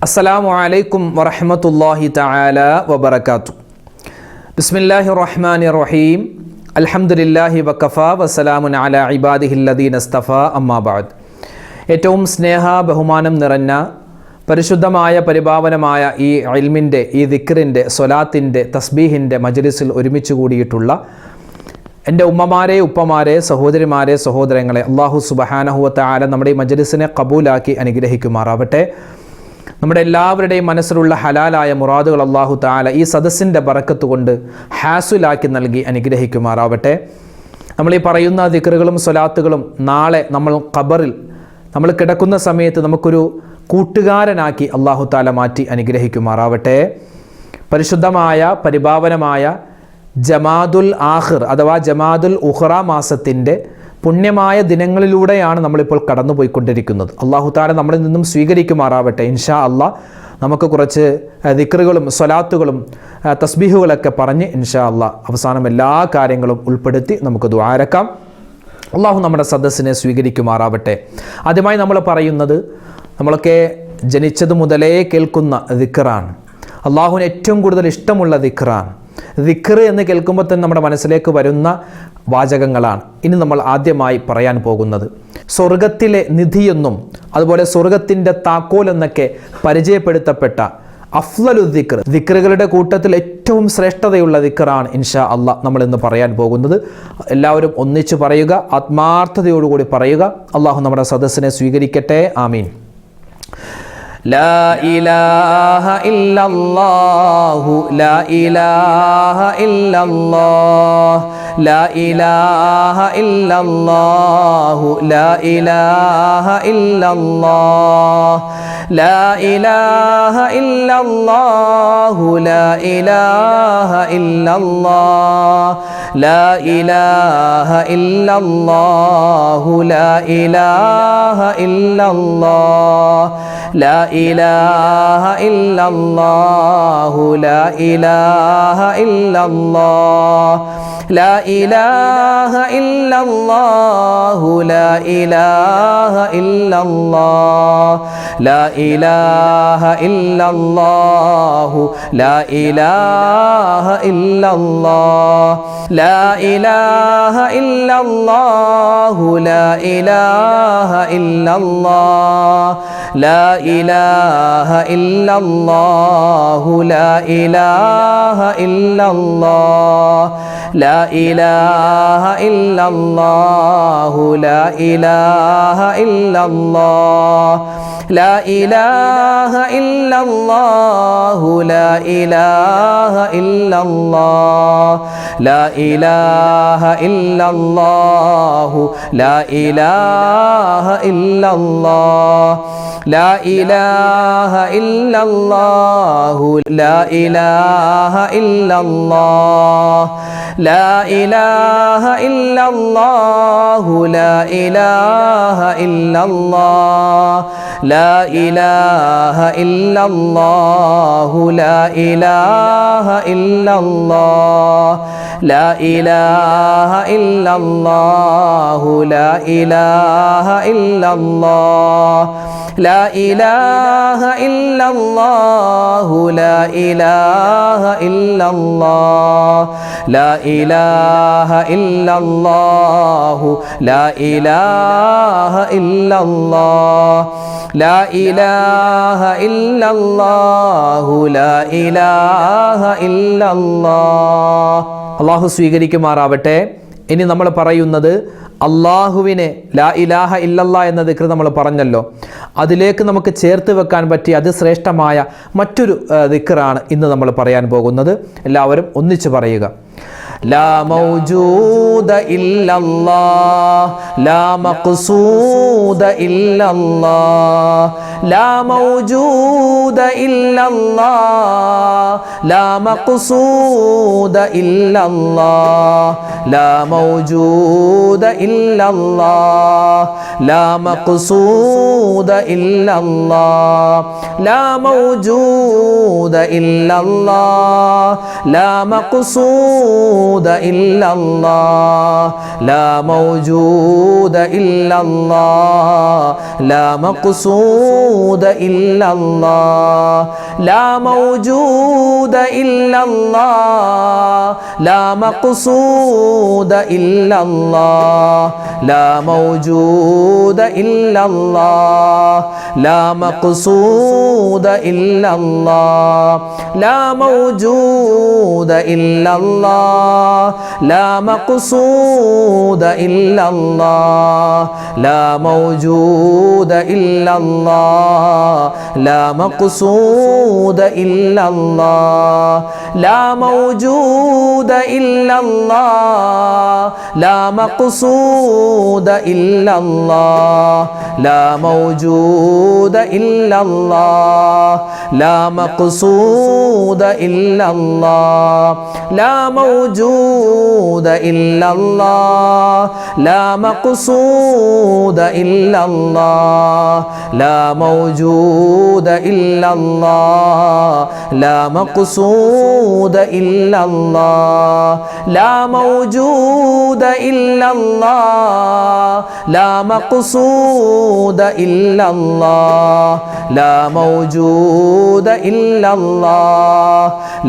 അസ്സലാമു അലൈക്കും വറഹ്മത്തുള്ളാഹി തആല വബറകാതുഹു. ബിസ്മില്ലാഹിർ റഹ്മാനിർ റഹീം. അൽഹംദുലില്ലാഹി വഖഫാ വസ്സലാമുൻ അലാ ഇബാദിഹില്ലദീന ഇസ്തഫാ അമ്മാ ബഅദ്. ഏറ്റവും സ്നേഹ ബഹുമാനം നിറഞ്ഞ പരിശുദ്ധമായ പരിപാവനമായ ഈ ഇൽമിൻ്റെ, ഈ ദിക്റിൻ്റെ, സ്വലാത്തിൻ്റെ, തസ്ബീഹിൻ്റെ മജ്ലിസിൽ ഒരുമിച്ച് കൂടിയിട്ടുള്ള എൻ്റെ ഉമ്മമാരെ, ഉപ്പമാരെ, സഹോദരിമാരെ, സഹോദരങ്ങളെ, അല്ലാഹു സുബ്ഹാനഹു വ തആല നമ്മുടെ ഈ മജ്ലിസിനെ കബൂലാക്കി അനുഗ്രഹിക്കുമാറാവട്ടെ. നമ്മുടെ എല്ലാവരുടെയും മനസ്സിലുള്ള ഹലാലായ മുറാദുകൾ അല്ലാഹു തആല ഈ സദസ്സിൻ്റെ ബറക്കത്ത് കൊണ്ട് ഹാസുലാക്കി നൽകി അനുഗ്രഹിക്കുമാറാവട്ടെ. നമ്മൾ ഈ പറയുന്ന ദിക്റുകളും സ്വലാത്തുകളും നാളെ നമ്മൾ ഖബറിൽ നമ്മൾ കിടക്കുന്ന സമയത്ത് നമുക്കൊരു കൂട്ടുകാരനാക്കി അല്ലാഹു തആല മാറ്റി അനുഗ്രഹിക്കുമാറാവട്ടെ. പരിശുദ്ധമായ പരിപാവനമായ ജമാദുൽ ആഖിർ അഥവാ ജമാദുൽ ഉഖ്റ മാസത്തിൻ്റെ പുണ്യമായ ദിനങ്ങളിലൂടെയാണ് നമ്മളിപ്പോൾ കടന്നുപോയിക്കൊണ്ടിരിക്കുന്നത്. അല്ലാഹു തആല നമ്മളിൽ നിന്നും സ്വീകരിക്കുമാറാവട്ടെ. ഇൻഷാ അല്ലാഹ് നമുക്ക് കുറച്ച് ദിക്റുകളും സ്വലാത്തുകളും തസ്ബീഹുകളൊക്കെ പറഞ്ഞ് ഇൻഷാ അല്ലാഹ് അവസാനം എല്ലാ കാര്യങ്ങളും ഉൾപ്പെടുത്തി നമുക്ക് ദുആരക്കാം. അല്ലാഹു നമ്മുടെ സദസ്സിനെ സ്വീകരിക്കുമാറാവട്ടെ. ആദ്യമായി നമ്മൾ പറയുന്നത്, നമ്മളൊക്കെ ജനിച്ചത് മുതലേ കേൾക്കുന്ന ദിക്റാണ്. അല്ലാഹുവിന് ഏറ്റവും കൂടുതൽ ഇഷ്ടമുള്ള ദിക്റാണ്. ദിക്ർ എന്ന് കേൾക്കുമ്പോൾ തന്നെ നമ്മുടെ മനസ്സിലേക്ക് വരുന്ന വാചകങ്ങളാണ് ഇനി നമ്മൾ ആദ്യമായി പറയാൻ പോകുന്നത്. സ്വർഗത്തിലെ നിധിയെന്നും അതുപോലെ സ്വർഗത്തിൻ്റെ താക്കോൽ എന്നൊക്കെ പരിചയപ്പെടുത്തപ്പെട്ട അഫ്ളലു ദിക്ർ, ദിക്റുകളുടെ കൂട്ടത്തിൽ ഏറ്റവും ശ്രേഷ്ഠതയുള്ള ദിക്റാണ് ഇൻഷാ അല്ലാഹ് നമ്മൾ ഇന്ന് പറയാൻ പോകുന്നത്. എല്ലാവരും ഒന്നിച്ച് പറയുക, ആത്മാർത്ഥതയോടുകൂടി പറയുക. അല്ലാഹു നമ്മുടെ സദസ്സിനെ സ്വീകരിക്കട്ടെ. ആമീൻ. ലാ ഇലാഹ ഇല്ലല്ലാഹു ലാ ഇലാഹ ഇല്ലല്ലാഹ് ലാ ഇലാഹ ഇല്ലല്ലാഹു ലാ ഇലാഹ ഇല്ലല്ലാഹ് ലാ ഇലാഹ ഇല്ലല്ലാഹു ലാ ഇലാഹ ഇല്ലല്ലാഹ് ലാ ഇലാഹ ഇല്ലല്ലാഹു ലാ ഇലാഹ ഇല്ലല്ലാഹ് ലാ ഇലാഹ ഇല്ലല്ലാഹു ലാ ഇലാഹ ഇല്ലല്ലാഹ് ലാ ഇലാഹ ഇല്ലല്ലാഹു ലാ ഇലാഹ ഇല്ലല്ലാഹ് ലാ ഇലാഹ ഇല്ലല്ലാഹു ലാ ഇലാഹ ഇല്ലല്ലാഹ് ലാ ഇലാഹ ഇല്ലല്ലാഹു ലാ ഇലാഹ ഇല്ലല്ലാഹ് ലാ ഇലാഹ ഇല്ലല്ലാഹു ലാ ഇലാഹ ഇല്ലല്ലാഹ് ലാ ഇലാഹ ഇല്ലല്ലാഹു ലാ ഇലാഹ ഇല്ലല്ലാഹ് ലാ ഇലാഹ ഇല്ലല്ലാഹു ലാ ഇലാഹ ഇല്ലല്ലാഹ് ലാ ഇലാഹ ഇല്ലല്ലാഹു ലാ ഇലാഹ ഇല്ലല്ലാഹ് ലാ ഇലാഹ ഇല്ലല്ലാഹു ലാ ഇലാഹ ഇല്ലല്ലാഹ് ലാ ഇലാഹ ഇല്ലല്ലാഹു ലാ ഇലാഹ ഇല്ലല്ലാഹ് ലാ ഇലാഹ ഇല്ലല്ലാഹു ലാ ഇലാഹ ഇല്ലല്ലാഹ് ലാ ഇലാഹ ഇല്ലല്ലാഹു ലാ ഇലാഹ ഇല്ലല്ലാഹ് ലാ ഇലാഹ ഇല്ലല്ലാഹു ലാ ഇലാഹ ഇല്ലല്ലാഹ് ലാ ഇലാഹ ഇല്ലല്ലാഹു ലാ ഇലാഹ ഇല്ലല്ലാഹ് ലാ ഇലാഹ ഇല്ലല്ലാഹു ലാ ഇലാഹ ഇല്ലല്ലാഹ്. അല്ലാഹു സ്വീകരിക്കുമാറാവട്ടെ. ഇനി നമ്മൾ പറയുന്നത് അള്ളാഹുവിനെ ലാ ഇലാഹ ഇല്ലല്ലാ എന്ന ദിക്ർ നമ്മൾ പറഞ്ഞല്ലോ, അതിലേക്ക് നമുക്ക് ചേർത്ത് വെക്കാൻ പറ്റിയ അതിശ്രേഷ്ഠമായ മറ്റൊരു ദിക്റാണ് ഇന്ന് നമ്മൾ പറയാൻ പോകുന്നത്. എല്ലാവരും ഒന്നിച്ച് പറയുക. ലാ മൗജൂദ ഇല്ലല്ലാഹ് ലാ മഖ്സൂദ ഇല്ലല്ലാഹ് ലാ മൗജൂദ ഇല്ലല്ലാഹ് ലാ മഖ്സൂദ ഇല്ലല്ലാഹ് ലാ മൗജൂദ ഇല്ലല്ലാഹ് ലാ മഖ്സൂദ ഇല്ലല്ലാഹ് ലാ മൗജൂദ ഇല്ലല്ലാഹ് ലാ മഖ്സൂദ مقصود إلا الله لا موجود إلا الله لا مقصود إلا الله لا موجود إلا الله لا مقصود إلا الله لا موجود إلا الله لا مقصود إلا الله لا موجود إلا الله لا مقصود إلا الله لا موجود إلا الله لا مقصود إلا الله لا موجود إلا الله لا مقصود إلا الله لا موجود إلا الله لا مقصود إلا الله لا موجود إلا الله لا مقصود إلا الله لا موجود إلا الله لا مقصود إلا الله لا موجود إلا الله لا مقصود إلا الله لا موجود إلا الله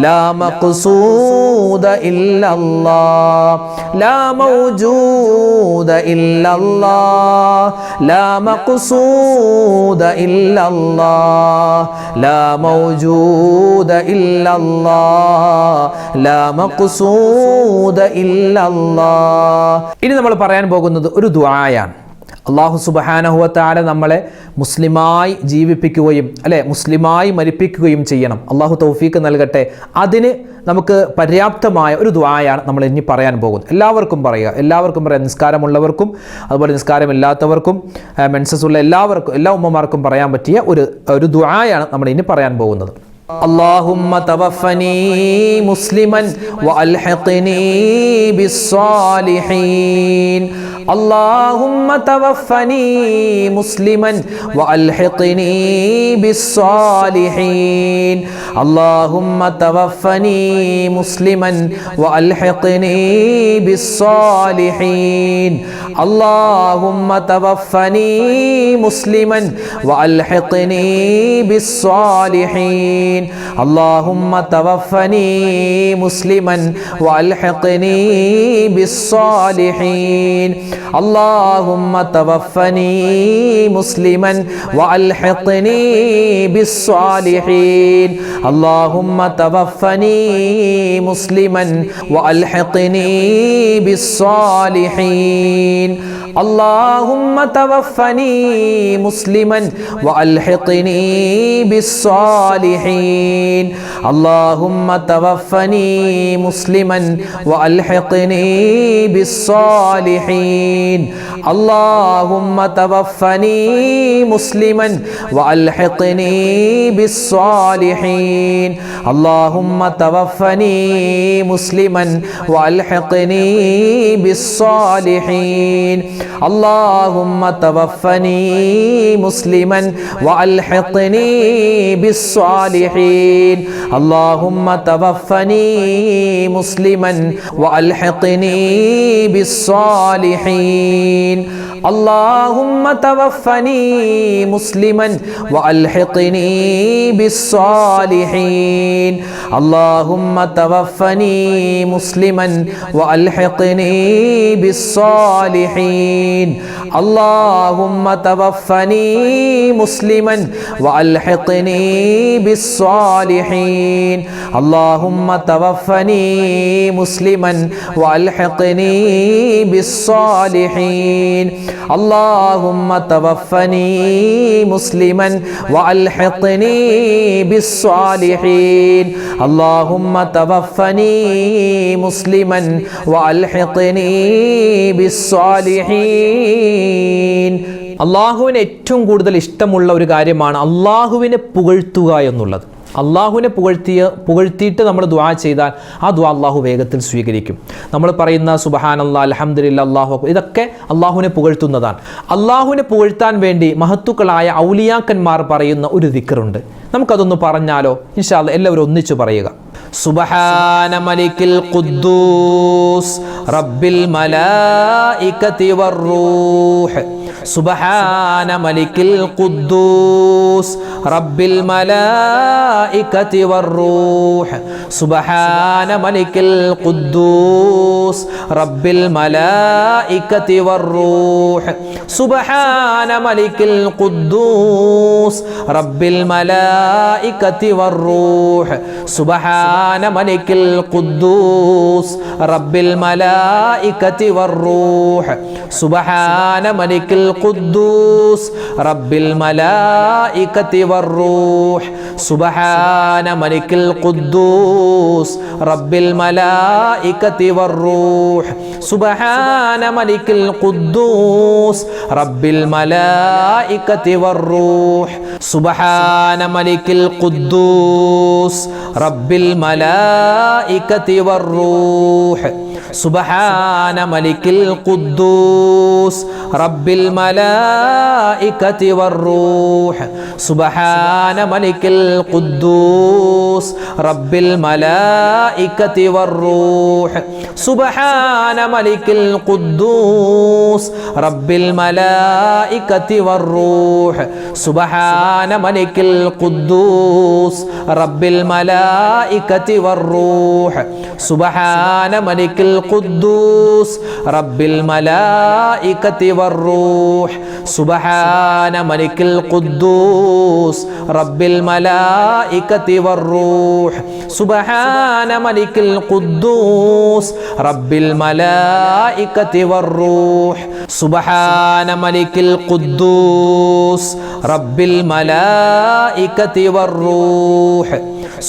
لا مقصود إلا الله لا موجود إلا الله لا مقصود إلا الله لا موجود إلا الله لا مقصود إلا الله. ഇനി നമ്മൾ പറയാൻ പോകുന്നത് ഒരു ദുആയാണ്. അല്ലാഹു സുബ്ഹാനഹു വ തആല നമ്മളെ മുസ്ലിമായി ജീവിപ്പിക്കുകയും മുസ്ലിമായി മരിപ്പിക്കുകയും ചെയ്യണം. അല്ലാഹു തൗഫീഖ് നൽകട്ടെ. അതിന് നമുക്ക് പര്യാപ്തമായ ഒരു ദുആയാണ് നമ്മൾ ഇനി പറയാൻ പോകുന്നത്. എല്ലാവർക്കും പറയാം, നിസ്കാരമുള്ളവർക്കും അതുപോലെ നിസ്കാരമില്ലാത്തവർക്കും മെൻസസ് ഉള്ള എല്ലാവർക്കും, എല്ലാ ഉമ്മമാർക്കും പറയാൻ പറ്റിയ ഒരു ദുആയാണ് നമ്മൾ ഇനി പറയാൻ പോകുന്നത്. اللهم توفني مسلما وألحقني بالصالحين اللهم توفني مسلما وألحقني بالصالحين اللهم توفني مسلما وألحقني بالصالحين اللهم توفني مسلما وألحقني بالصالحين اللهم توفني مسلما وألحقني بالصالحين اللهم توفني مسلما وألحقني بالصالحين اللهم توفني مسلما وألحقني بالصالحين اللهم توفني مسلما وألحقني بالصالحين اللهم توفني مسلما وألحقني بالصالحين اللهم توفني مسلما وألحقني بالصالحين اللهم توفني مسلما وألحقني بالصالحين اللهم توفني مسلما وألحقني بالصالحين اللهم توفني مسلما وألحقني بالصالحين اللهم توفني مسلما وألحقني بالصالحين اللهم توفني مسلما وألحقني بالصالحين اللهم توفني مسلما وألحقني بالصالحين اللهم توفني مسلما وألحقني بالصالحين اللهم توفني مسلما وألحقني بالصالحين اللهم توفني مسلما وألحقني بالصالحين. അള്ളാഹുവിന് ഏറ്റവും കൂടുതൽ ഇഷ്ടമുള്ള ഒരു കാര്യമാണ് അള്ളാഹുവിനെ പുകഴ്ത്തുക എന്നുള്ളത്. അള്ളാഹുവിനെ പുകഴ്ത്തിയിട്ട് നമ്മൾ ദുആ ചെയ്താൽ ആ ദുആ അള്ളാഹു വേഗത്തിൽ സ്വീകരിക്കും. നമ്മൾ പറയുന്ന സുബ്ഹാനല്ലാഹ്, അൽഹംദുലില്ലാഹ്, അല്ലാഹു അക്ബർ, ഇതൊക്കെ അള്ളാഹുവിനെ പുകഴ്ത്തുന്നതാണ്. അള്ളാഹുവിനെ പുകഴ്ത്താൻ വേണ്ടി മഹത്തുക്കളായ ഔലിയാക്കന്മാർ പറയുന്ന ഒരു ദിക്റുണ്ട്. നമുക്കതൊന്ന് പറഞ്ഞാലോ? ഇൻഷാ അല്ലാഹ് എല്ലാവരും ഒന്നിച്ചു പറയുക. സുബ്ഹാന മലിക്കിൽ ഖുദ്ദൂസ് റബ്ബിൽ മലായികതി വറൂഹ് സുബ്ഹാന മലിക്കിൽ ഖുദ്ദൂസ് റബ്ബിൽ മലായികതി വറൂഹ് സുബ്ഹാന മലിക്കിൽ ഖുദ്ദൂസ് റബ്ബിൽ മലായികതി വറൂഹ് സുബ്ഹാന മലിക്കിൽ ഖുദ്ദൂസ് റബ്ബിൽ മലായികതി വറൂഹ് സുബ്ഹാന മലിക്കിൽ ഖുദ്ദൂസ് റബ്ബിൽ മലായികതി വറൂഹ് സുബ്ഹാന മലിക്കിൽ ഖുദ്ദൂസ് റബ്ബിൽ മലായികതി വറൂഹ് സുബ്ഹാന മലിക്കിൽ ഖുദ്ദൂസ് റബ്ബിൽ മലായികതി വറൂഹ് സുബ്ഹാന മലിക്കിൽ ഖുദ്ദൂസ് റബ്ബിൽ മലായികതി വറൂഹ് സുബ്ഹാന മലിക്കിൽ ഖുദ്ദൂസ് റബ്ബിൽ മലായികതി വറൂഹ് സുബ്ഹാന മലിക്കിൽ ഖുദ്ദൂസ് റബ്ബിൽ മലായികതി വറൂഹ് സുബ്ഹാന മലിക്കിൽ ഖുദ്ദൂസ് റബ്ബിൽ മലായികതി വറൂഹ് സുബ്ഹാന മലിക്കിൽ ഖുദ്ദൂസ് റബ്ബിൽ മലായികതി വറൂഹ് സുബ്ഹാന മലിക്കിൽ ഖുദ്ദൂസ് റബ്ബിൽ മലായികതി വറൂഹ് സുബ്ഹാന മലിക്കിൽ ഖുദ്ദൂസ് റബ്ബിൽ മലായികതി വറൂഹ് സുബ്ഹാന മലിക്കിൽ ഖുദ്ദൂസ് റബ്ബിൽ മലായികതി വറൂഹ് സുബ്ഹാന മലിക്കിൽ ഖുദ്ദൂസ് റബ്ബിൽ മലായികതി വറൂഹ് സുബ്ഹാന മലിക്കിൽ ഖുദ്ദൂസ് റബ്ബിൽ മലായികതി വറൂഹ്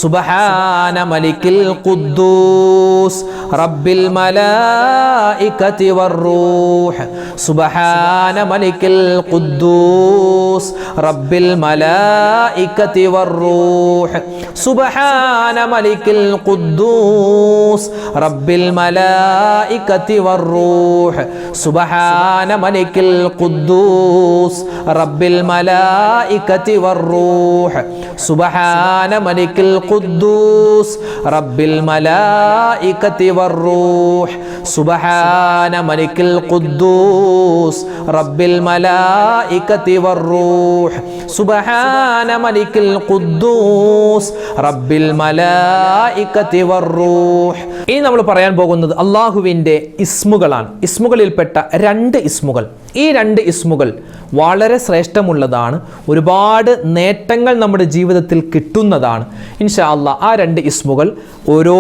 സുബ്ഹാന മലിക്കിൽ ഖുദ്ദൂസ് റബ്ബിൽ മലായികതി വറൂഹ് സുബ്ഹാന മലിക്കിൽ ഖുദ്ദൂസ് റബ്ബിൽ മലായികതി വറൂഹ് സുബ്ഹാന മലിക്കിൽ ഖുദ്ദൂസ് റബ്ബിൽ മലായികതി വറൂഹ് സുബ്ഹാന മലിക്കിൽ ഖുദ്ദൂസ് റബ്ബിൽ മലായികതി വറൂഹ് സുബ്ഹാന മലിക്കിൽ ഖുദ്ദൂസ് റബ്ബിൽ മലായികതി വറൂഹ് സുബ്ഹാന മലിക്കിൽ ഖുദ്ദൂസ് റബ്ബിൽ മലായികതി വറൂഹ് സുബ്ഹാന മലിക്കിൽ ഖുദ്ദൂസ് റബ്ബിൽ മലായികതി വറൂഹ്. ഇനി നമ്മൾ പറയാൻ പോകുന്നത് അള്ളാഹുവിൻ്റെ ഇസ്മുകളാണ്. ഇസ്മുകളിൽപ്പെട്ട രണ്ട് ഇസ്മുകൾ. ഈ രണ്ട് ഇസ്മുകൾ വളരെ ശ്രേഷ്ഠമുള്ളതാണ്. ഒരുപാട് നേട്ടങ്ങൾ നമ്മുടെ ജീവിതത്തിൽ കിട്ടുന്നതാണ്. ഇൻഷാ അല്ലാഹ് ആ രണ്ട് ഇസ്മുകൾ ഓരോ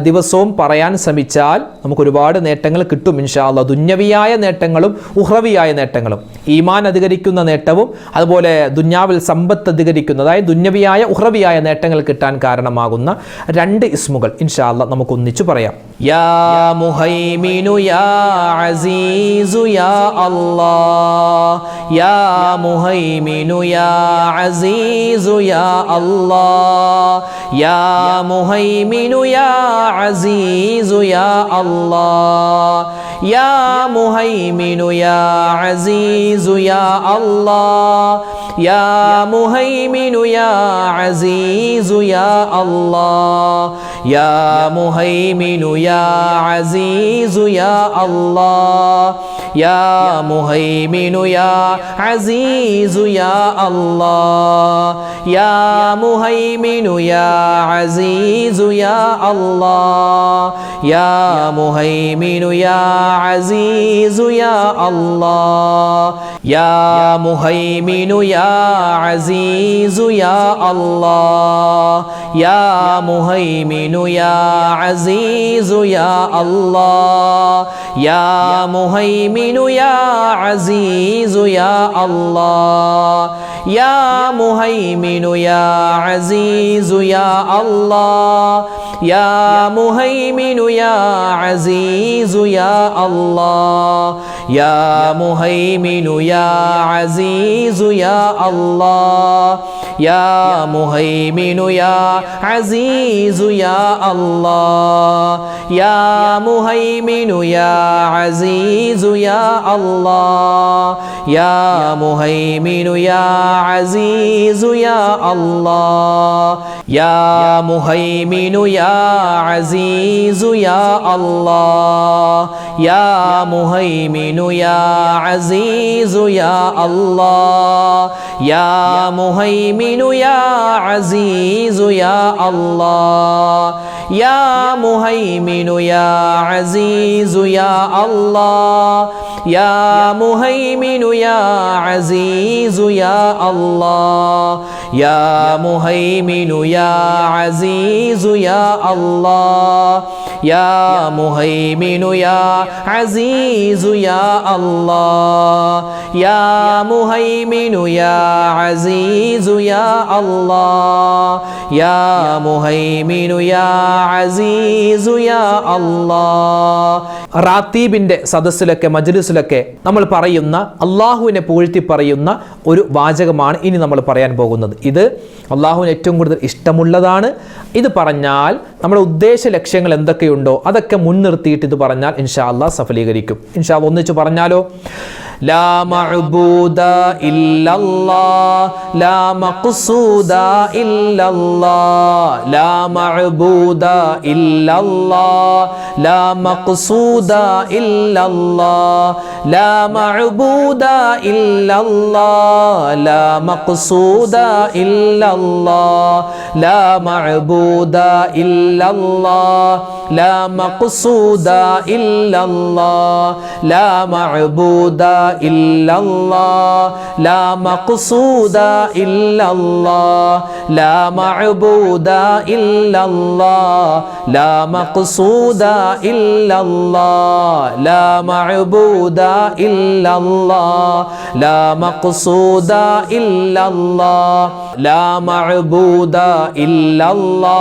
ദിവസവും പറയാൻ ശ്രമിച്ചാൽ നമുക്ക് ഒരുപാട് നേട്ടങ്ങൾ കിട്ടും. ഇൻഷാ അല്ലാഹ് ദുന്യവിയായ നേട്ടങ്ങളും ഉഹ്റവിയായ നേട്ടങ്ങളും, ഈമാൻ അധികരിക്കുന്ന നേട്ടവും അതുപോലെ ദുന്യാവിൽ സമ്പത്ത് അധികരിക്കുന്ന, അതായത് ദുന്യവിയായ ഉഹ്റവിയായ നേട്ടങ്ങൾ കിട്ടാൻ കാരണമാകുന്ന രണ്ട് ഇസ്മുകൾ ഇൻഷാ അല്ലാഹ് നമുക്ക് ഒന്നിച്ചു പറയാം. യാ മുഹൈമിനു യാ അസീസു യാ അല്ലാഹ് യാ മുഹൈമിനു യാ അസീസു യാ അല്ലാഹ് യാ മുഹൈമിനു യാ അസീസു യാ അല്ലാഹ് യാ മുഹൈമിനു യാ അസീസു യാ അല്ലാഹ് യാ മുഹൈമിനു യാ അസീസു യാ അല്ലാഹ് യാ മുഹൈമിനു യാ അസീസു യാ അല്ലാഹ് യാ മുഹൈമിനു യാ അസീസു യാ അല്ലാഹ് യാ മുഹൈമിനു യാ അസീസു യാ അല്ലാഹ് യാ മുഹൈമിനു യാ അസീസു യാ അല്ലാഹ് യാ മുഹൈമിനു യാ അസീസു യാ അല്ലാഹ് യാ മുഹൈമിനു യാ അസീസു യാ അല്ലാഹ് യാ മുഹൈമിനു യാ അസീസു യാ അല്ലാഹ് യാ മുഹൈമിനു യാ അസീസു യാ അല്ലാഹ് യാ മുഹൈമിനു യാ അസീസു യാ അല്ലാഹ് യാ മുഹൈമിനു യാ അസീസു യാ അല്ലാഹ് യാ മുഹൈമിനു യാ അസീസു യാ അല്ലാഹ് യാ മുഹൈമിനു യാ അസീസു യാ അല്ലാഹ് യാ മുഹൈമിനു യാ അസീസു യാ അല്ലാഹ് യാ മുഹൈമിനു യാ അസീസു യാ അല്ലാഹ് യാ മുഹൈമിനു യാ അസീസു യാ അല്ലാഹ് യാ മുഹൈമിനു യാ അസീസു യാ അല്ലാഹ് യാ മുഹൈമിനു യാ അസീസു യാ അല്ലാഹ് യാ മുഹൈമിനു യാ അസീസു യാ അല്ലാഹ് യാ മുഹൈമിനു യാ അസീസു യാ അല്ലാഹ് യാ മുഹൈമിനു യാ അസീസു യാ അല്ലാഹ് യാ മുഹൈമിനു യാ അസീസു യാ അല്ലാഹ് യാ മുഹൈമിനു യാ അസീസു യാ അല്ലാഹ്. റാത്തീബിന്റെ സദസ്സിലൊക്കെ മജ്ലിസിലൊക്കെ നമ്മൾ പറയുന്ന അള്ളാഹുവിനെ പുകഴ്ത്തി പറയുന്ന ഒരു വാചകമാണ് ഇനി നമ്മൾ പറയാൻ പോകുന്നത്. ഇത് അള്ളാഹുവിന് ഏറ്റവും കൂടുതൽ ഇഷ്ടമുള്ളതാണ്. ഇത് പറഞ്ഞാൽ നമ്മുടെ ഉദ്ദേശ ലക്ഷ്യങ്ങൾ എന്തൊക്കെയുണ്ടോ അതൊക്കെ മുൻനിർത്തിയിട്ട് ഇത് പറഞ്ഞാൽ ഇൻഷാ അല്ലാഹ് സഫലീകരിക്കും. ഇൻഷാ അല്ലാഹ് ഒന്നിച്ച് പറഞ്ഞാലോ? ലാ മഅബൂദ ഇല്ലല്ലാഹ് ലാ മഖ്സൂദ ഇല്ലല്ലാഹ് ലാ മഅബൂദ ഇല്ലല്ലാഹ് ലാ മഖ്സൂദ ഇല്ലല്ലാഹ് ലാ മഅബൂദ ഇല്ലല്ലാഹ് ലാ മഖ്സൂദ ഇല്ലല്ലാഹ് ലാ മഅബൂദ ഇല്ലല്ലാഹ് ലാ മഖ്സൂദ ഇല്ലല്ലാഹ് ലാ മഅബൂദ ഇല്ലല്ലാഹ് ലാ മഖ്സൂദ ഇല്ലല്ലാഹ് ലാ മഅബൂദ ഇല്ലല്ലാഹ് ലാ മഖ്സൂദ ഇല്ലല്ലാഹ് ലാ മഅബൂദ ഇല്ലല്ലാഹ് ലാ മഖ്സൂദ ഇല്ലല്ലാഹ് ലാ മഅബൂദ ഇല്ലല്ലാഹ് ലാ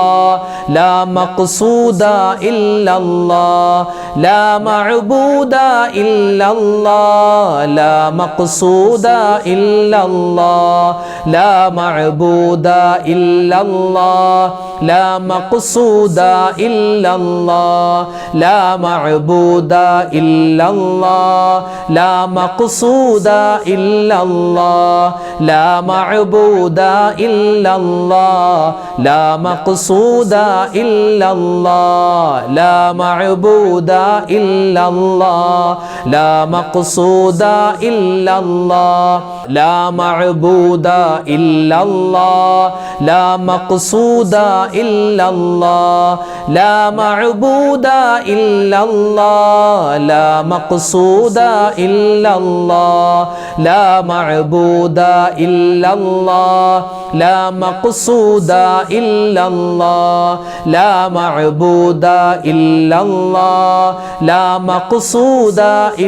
മഖ്സൂദ ഇല്ലല്ലാഹ് ലാ മഅബൂദ ഇല്ലല്ലാഹ് ലാ മഖ്സൂദ ഇല്ലല്ലാഹ് ലാ മഅബൂദ ഇല്ലല്ലാഹ് ലാ മഖ്സൂദ ഇല്ലല്ലാഹ് ലാ മഅബൂദ ഇല്ലല്ലാഹ് ലാ മഖ്സൂദ ഇല്ലല്ലാഹ് ലാ മഅബൂദ ഇല്ലല്ലാഹ് ലാ മഖ്സൂദ ഇല്ലല്ലാഹ് ലാ മഅബൂദ ഇല്ലല്ലാഹ് ലാ മഖ്സൂദ ഇല്ലല്ലാഹ് ലാ മഅബൂദ ഇല്ലല്ലാഹ് ലാ മഖ്സൂദ ഇല്ലല്ലാഹ് ലാ മഅബൂദ ഇല്ലല്ലാഹ് ലാ മഖ്സൂദ ഇല്ലല്ലാഹ് ലാ മഅബൂദ ഇല്ലല്ലാഹ് ലാ മഖ്സൂദ ഇല്ലല്ലാഹ് ലാ മഅബൂദ ഇല്ലല്ലാഹ് ലാ മഖ്സൂദ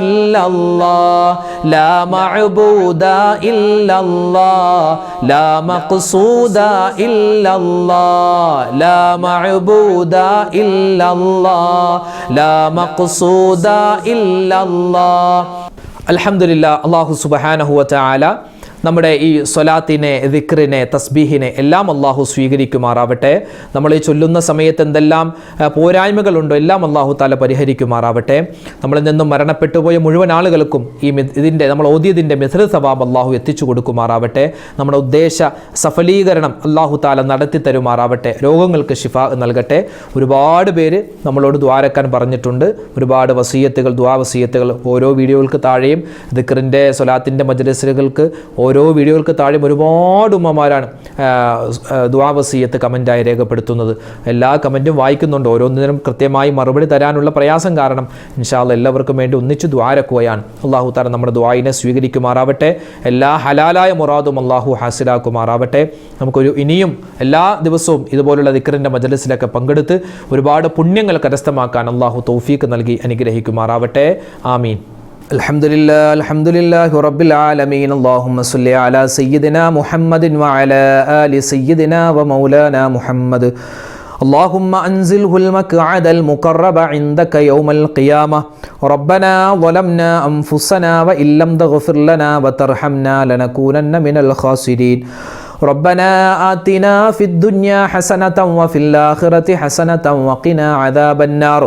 ഇല്ലല്ലാഹ് ലാ മഅബൂദ ഇല്ലല്ലാഹ് ലാ മഖ്സൂദ ഇല്ലല്ലാഹ് ലാ മഅബൂദ ഇല്ലല്ലാഹ് ലാ മഖ്സൂദ ഇല്ലല്ലാഹ്. അൽഹംദുലില്ലാഹ്. അല്ലാഹു സുബ്ഹാനഹു വ തആല നമ്മുടെ ഈ സ്വലാത്തിനെ, ദിക്റിനെ, തസ്ബീഹിനെ എല്ലാം അള്ളാഹു സ്വീകരിക്കുമാറാവട്ടെ. നമ്മൾ ഈ ചൊല്ലുന്ന സമയത്ത് എന്തെല്ലാം പോരായ്മകളുണ്ടോ എല്ലാം അള്ളാഹു താല പരിഹരിക്കുമാറാവട്ടെ. നമ്മളിൽ നിന്നും മരണപ്പെട്ടു പോയ മുഴുവൻ ആളുകൾക്കും ഇതിൻ്റെ നമ്മൾ ഓതിയതിൻ്റെ മിഥ്ല സവാബ് അള്ളാഹു എത്തിച്ചു കൊടുക്കുമാറാവട്ടെ. നമ്മുടെ ഉദ്ദേശ സഫലീകരണം അള്ളാഹു താല നടത്തി തരുമാറാവട്ടെ. രോഗങ്ങൾക്ക് ശിഫാ നൽകട്ടെ. ഒരുപാട് പേര് നമ്മളോട് ദ്വാരക്കാൻ പറഞ്ഞിട്ടുണ്ട്. ഒരുപാട് വസീയത്തുകൾ, ദ്വാ വസീയത്തുകൾ ഓരോ വീഡിയോകൾക്ക് താഴെയും ദിക്റിൻ്റെ സ്വലാത്തിൻ്റെ മജ്ലിസുകൾക്ക് ഓരോ വീഡിയോകൾക്ക് താഴെയും ഒരുപാട് ഉമ്മമാരാണ് ദുആ വസിയത്ത് കമൻറ്റായി രേഖപ്പെടുത്തുന്നത്. എല്ലാ കമൻറ്റും വായിക്കുന്നുണ്ട്. ഓരോന്നിനും കൃത്യമായി മറുപടി തരാനുള്ള പ്രയാസം കാരണം ഇൻഷാ അല്ലാഹ് എല്ലാവർക്കും വേണ്ടി ഒന്നിച്ച് ദ്വാരക്കുകയാണ്. അള്ളാഹു താല നമ്മുടെ ദുആയിനെ സ്വീകരിക്കുമാറാവട്ടെ. എല്ലാ ഹലാലായ മുറാദും അള്ളാഹു ഹാസിലാക്കുമാറാവട്ടെ. നമുക്കൊരു ഇനിയും എല്ലാ ദിവസവും ഇതുപോലുള്ള ദിക്റിൻ്റെ മജ്ലിസിലൊക്കെ പങ്കെടുത്ത് ഒരുപാട് പുണ്യങ്ങൾ കരസ്ഥമാക്കാൻ അള്ളാഹു തൗഫീഖ് നൽകി അനുഗ്രഹിക്കുമാറാവട്ടെ. ആമീൻ. അൽഹംദുലില്ലാഹി റബ്ബിൽ ആലമീൻ. അല്ലാഹുമ്മ സ്വല്ലി അലാ സയ്യിദിനാ മുഹമ്മദിൻ വഅലാ ആലി സയ്യിദിനാ വമൗലാനാ മുഹമ്മദ്. اللهم أنزله المقعد المقرب عندك يوم القيامة. ربنا ظلمنا أنفسنا وإن لم تغفر لنا وترحمنا لنكونن من الخاسرين. ربنا آتنا في الدنيا حسنة وفي الآخرة حسنة وقنا عذاب النار.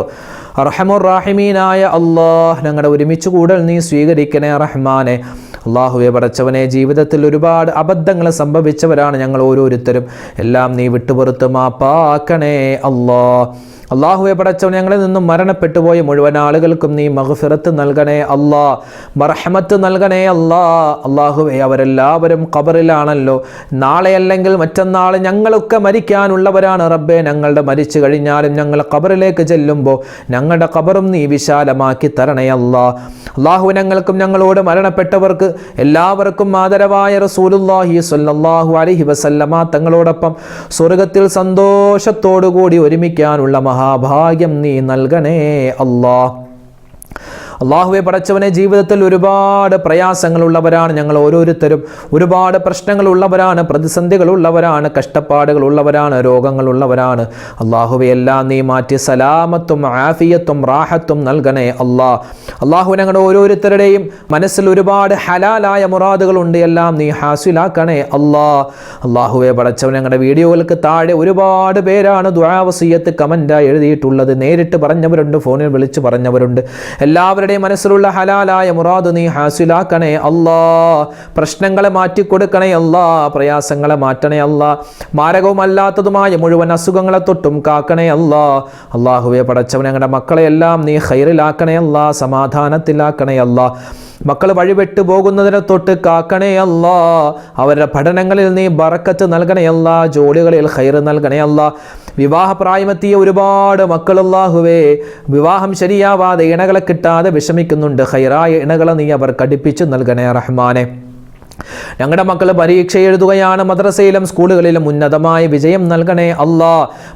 അർഹമുർ റഹീമീനായ അല്ലാഹ്, ഞങ്ങളുടെ ഒരുമിച്ച് കൂടൽ നീ സ്വീകരിക്കണേ റഹ്മാനെ. അള്ളാഹുവെ പടച്ചവനെ ജീവിതത്തിൽ ഒരുപാട് അബദ്ധങ്ങൾ സംഭവിച്ചവരാണ് ഞങ്ങൾ ഓരോരുത്തരും. എല്ലാം നീ വിട്ടുപുറത്ത് മാപ്പാക്കണേ അല്ലാ. അള്ളാഹുവെ പടച്ചവൻ ഞങ്ങളിൽ നിന്നും മരണപ്പെട്ടുപോയ മുഴുവൻ ആളുകൾക്കും നീ മഗ്ഫിറത്ത് നൽകണേ അല്ലാ, മർഹമത്ത് നൽകണേ അല്ലാ. അള്ളാഹുവെ അവരെല്ലാവരും ഖബറിലാണല്ലോ. നാളെ അല്ലെങ്കിൽ മറ്റന്നാൾ ഞങ്ങളൊക്കെ മരിക്കാനുള്ളവരാണ് റബ്ബേ. ഞങ്ങളുടെ മരിച്ചു കഴിഞ്ഞാലും ഞങ്ങൾ ഖബറിലേക്ക് ചെല്ലുമ്പോൾ ഞങ്ങളുടെ ഖബറും നീ വിശാലമാക്കി തരണേ അല്ലാ. അള്ളാഹു ഞങ്ങൾക്കും ഞങ്ങളോട് മരണപ്പെട്ടവർക്ക് എല്ലാവർക്കും ആദരവായ റസൂലുള്ളാഹി സ്വല്ലല്ലാഹു അലൈഹി വസല്ലമ തങ്ങളോടൊപ്പം സ്വർഗത്തിൽ സന്തോഷത്തോടുകൂടി ഒരുമിക്കാനുള്ള മഹാഭാഗ്യം നീ നൽകണേ അല്ലാ. അള്ളാഹുവെ പടച്ചവനെ ജീവിതത്തിൽ ഒരുപാട് പ്രയാസങ്ങളുള്ളവരാണ് ഞങ്ങൾ ഓരോരുത്തരും. ഒരുപാട് പ്രശ്നങ്ങളുള്ളവരാണ്, പ്രതിസന്ധികളുള്ളവരാണ്, കഷ്ടപ്പാടുകളുള്ളവരാണ്, രോഗങ്ങളുള്ളവരാണ്. അള്ളാഹുവെ എല്ലാം നീ മാറ്റി സലാമത്തും ആഫിയത്തും റാഹത്തും നൽകണേ അല്ലാ. അള്ളാഹു ഞങ്ങളുടെ ഓരോരുത്തരുടെയും മനസ്സിൽ ഒരുപാട് ഹലാലായ മുറാദുകളുണ്ട്, എല്ലാം നീ ഹാസിലാക്കണേ അല്ലാ. അള്ളാഹുവെ പടച്ചവൻ ഞങ്ങളുടെ വീഡിയോകൾക്ക് താഴെ ഒരുപാട് പേരാണ് ദുആ വസിയ്യത്ത് കമൻ്റായി എഴുതിയിട്ടുള്ളത്. നേരിട്ട് പറഞ്ഞവരുണ്ട്, ഫോണിൽ വിളിച്ച് പറഞ്ഞവരുണ്ട്. എല്ലാവരുടെയും മനസ്സിലുള്ള ഹലാലായ മുറാദ് നീ ഹാസിലാക്കണേ അല്ലാ. പ്രശ്നങ്ങളെ മാറ്റിക്കൊടുക്കണേ അല്ലാ, പ്രയാസങ്ങളെ മാറ്റണേ അല്ലാ. മാരകവുമല്ലാത്തതുമായ മുഴുവൻ അസുഖങ്ങളെ തൊട്ടും കാക്കണേ അല്ലാ. അള്ളാഹുവെ പടച്ചവൻ ഞങ്ങളുടെ മക്കളെ എല്ലാം നീ ഖൈറിലാക്കണേ അല്ലാ, സമാധാനത്തിലാക്കണേ അല്ലാ. മക്കൾ വഴിവിട്ടു പോകുന്നതിനെ തൊട്ട് കാക്കണേ അല്ലാ. അവരുടെ പഠനങ്ങളിൽ നീ ബറക്കത്ത് നൽകണേ അല്ലാ, ജോലികളിൽ ഖൈർ നൽകണേ അല്ലാ. വിവാഹപ്രായമെത്തിയ ഒരുപാട് മക്കൾ അല്ലാഹുവേ വിവാഹം ശരിയാവാതെ ഇണകളെ കിട്ടാതെ വിഷമിക്കുന്നുണ്ട്. ഖൈറായ ഇണകളെ നീ അവർക്ക് അടുപ്പിച്ചു നൽകണേ റഹ്മാനെ. ഞങ്ങളുടെ മക്കൾ പരീക്ഷ എഴുതുകയാണ്, മദ്രസയിലും സ്കൂളുകളിലും ഉന്നതമായ വിജയം നൽകണേ അല്ലാ.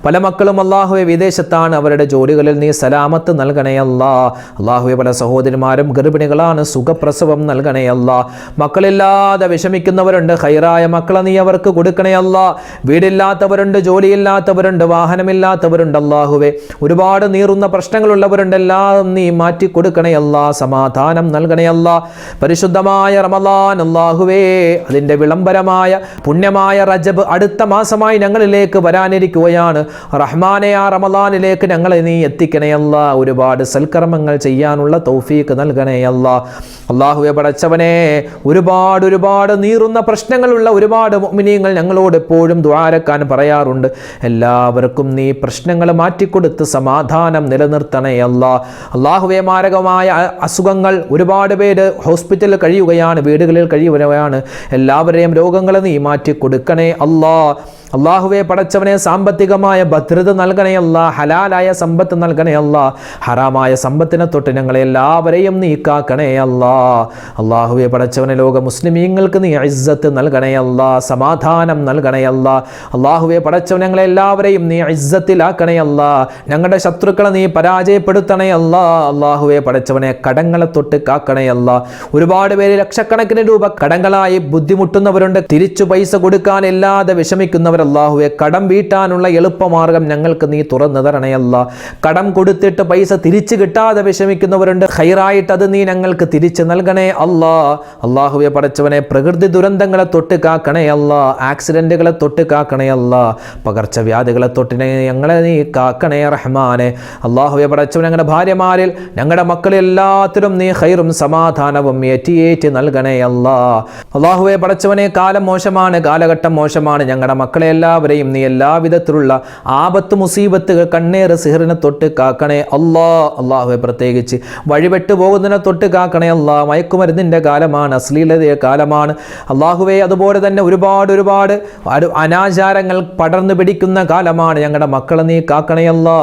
പല മക്കളും അല്ലാഹുവെ വിദേശത്താണ്, അവരുടെ ജോലികളിൽ നീ സലാമത്ത് നൽകണേ അല്ലാ. അല്ലാഹുവെ പല സഹോദരിമാരും ഗർഭിണികളാണ്, സുഖപ്രസവം നൽകണേ അല്ലാ. മക്കളില്ലാതെ വിഷമിക്കുന്നവരുണ്ട്, ഖൈറായ മക്കളെ നീ അവർക്ക് കൊടുക്കണേ അല്ലാ. വീടില്ലാത്തവരുണ്ട്, ജോലിയില്ലാത്തവരുണ്ട്, വാഹനമില്ലാത്തവരുണ്ട്. അല്ലാഹുവെ ഒരുപാട് നീറുന്ന പ്രശ്നങ്ങളുള്ളവരുണ്ട്, എല്ലാം നീ മാറ്റി കൊടുക്കണേ അല്ലാ, സമാധാനം നൽകണേ അല്ലാ. പരിശുദ്ധമായ റമളാൻ അല്ലാഹുവേ അതിൻ്റെ വിളംബരമായ പുണ്യമായ റജബ് അടുത്ത മാസമായി ഞങ്ങളിലേക്ക് വരാനിരിക്കുകയാണ്. റഹ്മാനെ ആ റമളാനിലേക്ക് ഞങ്ങളെ നീ എത്തിക്കണേ അല്ലാ. ഒരുപാട് സൽക്കർമ്മങ്ങൾ ചെയ്യാനുള്ള തൗഫീഖ് നൽകണേ അല്ലാ. അല്ലാഹുവെ പടച്ചവനെ ഒരുപാട് നീറുന്ന പ്രശ്നങ്ങളുള്ള ഒരുപാട് മുഅ്മിനീങ്ങൾ ഞങ്ങളോട് എപ്പോഴും ദുആരക്കാൻ പറയാറുണ്ട്. എല്ലാവർക്കും നീ പ്രശ്നങ്ങൾ മാറ്റിക്കൊടുത്ത് സമാധാനം നിലനിർത്തണേ അല്ലാ. അല്ലാഹുവെ മാരകമായ അസുഖങ്ങൾ ഒരുപാട് പേര് ഹോസ്പിറ്റലിൽ കഴിയുകയാണ്, വീടുകളിൽ കഴിയുകയാണ്. എല്ലാവരെയും രോഗങ്ങളെ നീ മാറ്റി കൊടുക്കണേ അല്ലാ. അല്ലാഹുവെ പടച്ചവനെ സാമ്പത്തികമായ ഭദ്രത നൽകണേ അല്ലാ, ഹലാലായ സമ്പത്ത് നൽകണേ അല്ലാ. ഹറാമായ സമ്പത്തിനെ തൊട്ട് ഞങ്ങളെ എല്ലാവരെയും നീ കാക്കണേ അല്ലാ. അല്ലാഹുവെ പടച്ചവനെ ലോക മുസ്ലിമീങ്ങൾക്ക് നീ ഇസ്സത്ത് നൽകണേ അല്ലാ, സമാധാനം നൽകണേ അല്ലാ. അല്ലാഹുവെ പടച്ചവനെ ഞങ്ങളെ എല്ലാവരെയും നീ ഇസ്സത്തിലാക്കണേ അല്ലാ. ഞങ്ങളുടെ ശത്രുക്കളെ നീ പരാജയപ്പെടുത്തണേ അല്ലാ. അല്ലാഹുവെ പടച്ചവനെ കടങ്ങളെ തൊട്ട് കാക്കണേ അല്ലാ. ഒരുപാട് പേര് ലക്ഷക്കണക്കിന് രൂപ കടങ്ങളായി ബുദ്ധിമുട്ടുന്നവരുണ്ട്, തിരിച്ചു പൈസ കൊടുക്കാനില്ലാതെ വിഷമിക്കുന്നവർ. അല്ലാഹുവെ കടം വീട്ടാനുള്ള എളുപ്പമാർഗം ഞങ്ങൾക്ക് നീ തുറന്നു തരണേ അല്ലാ. കടം കൊടുത്തിട്ട് പൈസ തിരിച്ചു കിട്ടാതെ വിഷമിക്കുന്നവരുണ്ട്, ഖൈറായിട്ട് അത് നീ ഞങ്ങൾക്ക് തിരിച്ചു നൽകണേ അല്ലാ. അല്ലാഹുവെ പടച്ചവനെ പ്രകൃതി ദുരന്തങ്ങളെ തൊട്ട് കാക്കണേ അല്ലാ, ആക്സിഡന്റുകളെ തൊട്ട് കാക്കണേ അല്ലാ, പകർച്ചവ്യാധികളെ തൊട്ട് ഞങ്ങളെ നീ കാക്കണേ റഹ്മാനെ. അല്ലാഹുവെ പടച്ചവനെ ഞങ്ങളുടെ ഭാര്യമാരിൽ ഞങ്ങളുടെ മക്കളിൽ എല്ലാത്തിലും നീ ഖൈറും സമാധാനവും ഏറ്റി നൽകണേ അല്ലാ. അല്ലാഹുവെ പടച്ചവനെ കാലം മോശമാണ്, കാലഘട്ടം മോശമാണ്. ഞങ്ങളുടെ മക്കളെ എല്ലാവരെയും നീ എല്ലാവിധത്തിലുള്ള ആപത്ത് മുസീബത്തുകൾ കണ്ണേറ് സിഹറിനെ തൊട്ട് കാക്കണേ അല്ലാ. അല്ലാഹുവെ പ്രത്യേകിച്ച് വഴിപെട്ടു പോകുന്നതിനെ തൊട്ട് കാക്കണേ അല്ലാ. മയക്കുമരുന്നിൻ്റെ കാലമാണ്, അശ്ലീലതയുടെ കാലമാണ് അല്ലാഹുവെ. അതുപോലെ തന്നെ ഒരുപാട് അനാചാരങ്ങൾ പടർന്നു പിടിക്കുന്ന കാലമാണ്. ഞങ്ങളുടെ മക്കളെ നീ കാക്കണേ അല്ലാ.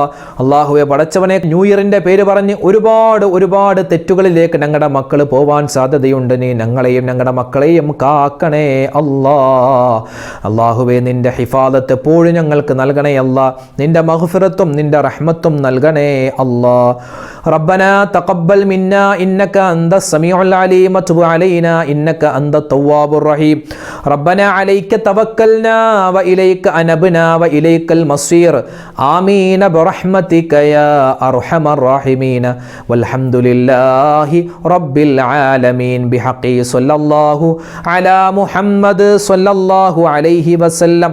അല്ലാഹുവെ പടച്ചവനെ ന്യൂ ഇയറിൻ്റെ പേര് പറഞ്ഞ് ഒരുപാട് തെറ്റുകളിലേക്ക് ഞങ്ങളുടെ മക്കൾ പോവാൻ സാധ്യതയുണ്ട്. നീ ഞങ്ങളെയും ഞങ്ങളുടെ മക്കളെയും കാക്കണേ അല്ലാ. അല്ലാഹുവെ നിന്റെ ഹിഫാദത്ത് എപ്പോഴും ഞങ്ങൾക്ക് നൽകണേ അല്ലാ. നിന്റെ മഗ്ഫിറത്തും നിന്റെ റഹ്മത്തും നൽകണേ അല്ലാ. റബ്ബനാ തഖബ്ബൽ മിന്നാ ഇന്നക അന്തസ് സമീഉൽ അലീം വതുബ് അലൈനാ ഇന്നക അന്തത് തവ്വാബുർ റഹീം. റബ്ബനാ അലൈക തവക്കൽനാ വഇലൈക അനബ്നാ വഇലൈകൽ മസീർ. ആമീൻ ബിറഹ്മതിക യാ അർഹമർ റഹീമീൻ. വൽഹംദുലില്ലാഹി റബ്ബിൽ ആലമീൻ. ബിഹഖി സ്വല്ലല്ലാഹു അലാ മുഹമ്മദ് സ്വല്ലല്ലാഹു അലൈഹി വസല്ലം.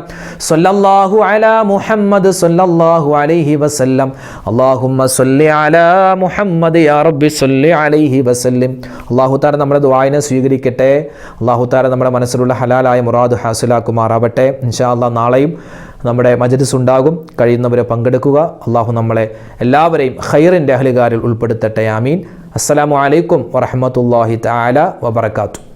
സല്ലല്ലാഹു അലാ മുഹമ്മദ് സല്ലല്ലാഹു അലൈഹി വസല്ലം. അല്ലാഹുമ്മ സല്ലി അലാ മുഹമ്മദ് യാ റബ്ബി സല്ലി അലൈഹി വസല്ലം. അല്ലാഹു തആല നമ്മുടെ ദുആയിനെ സ്വീകരിക്കട്ടെ. അല്ലാഹു തആല നമ്മുടെ മനസ്സിലുള്ള ഹലാലായ മുറാദ് ഹാസിലാക്കുമാറാവട്ടെ. ഇൻഷാ അല്ലാഹ് നാളെയും നമ്മുടെ മജ്ലിസ് ഉണ്ടാകും. കഴിയുന്നവരെ പങ്കെടുക്കുക. അല്ലാഹു നമ്മളെ എല്ലാവരെയും ഖൈറിൻ്റെ അഹ്ലുകാരിൽ ഉൾപ്പെടുത്തട്ടെ. ആമീൻ. അസ്സലാമു അലൈക്കും വറഹ്മത്തുള്ളാഹി തആല വബറകാതുഹു.